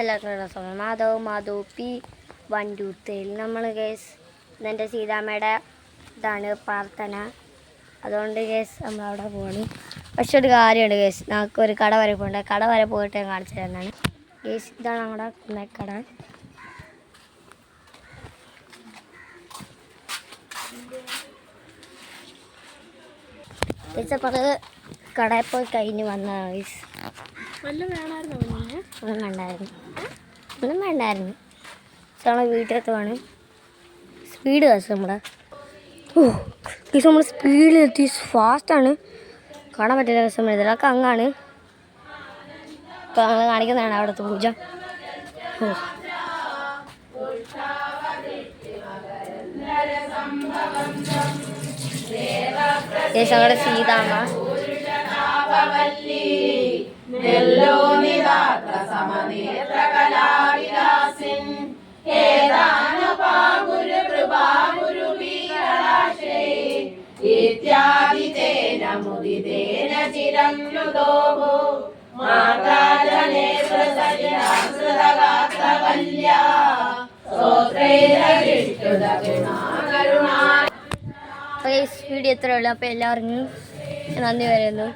എല്ലാവർക്കും മാധവ് P123 നമ്മൾ case എൻ്റെ സീതാമ്മയുടെ ഇതാണ് പ്രാർത്ഥന. അതുകൊണ്ട് കേസ് നമ്മളവിടെ പോകണം. പക്ഷെ ഒരു കാര്യമുണ്ട് കേസ്, നമുക്ക് ഒരു കട വരെ പോകണ്ട. കട വരെ പോയിട്ട് ഞാൻ കാണിച്ചു തരുന്നതാണ് കേസ്. ഇതാണ് നമ്മുടെ കുന്നക്കട. കേസ് അപ്പോൾ കടയിൽ പോയി കഴിഞ്ഞ് വന്നതാണ് കേസ്. ഒന്നും വേണ്ടായിരുന്നു. നമ്മൾ വീട്ടിലെത്തുവാണ്. സ്പീഡ് കേസ് നമ്മുടെ കേസ് നമ്മൾ സ്പീഡിലെത്തി. ഫാസ്റ്റാണ്, കാണാൻ പറ്റില്ല കേസ്. നമ്മൾ ഇതിലൊക്കെ അങ്ങാണ് ഞങ്ങൾ കാണിക്കുന്നതാണ് അവിടുത്തെ പൂജ. കേസ് അവിടെ സീതാമ്മ വീഡിയോ എത്ര ഉള്ളു. അപ്പോൾ എല്ലാവർക്കും നന്ദി പറയുന്നു.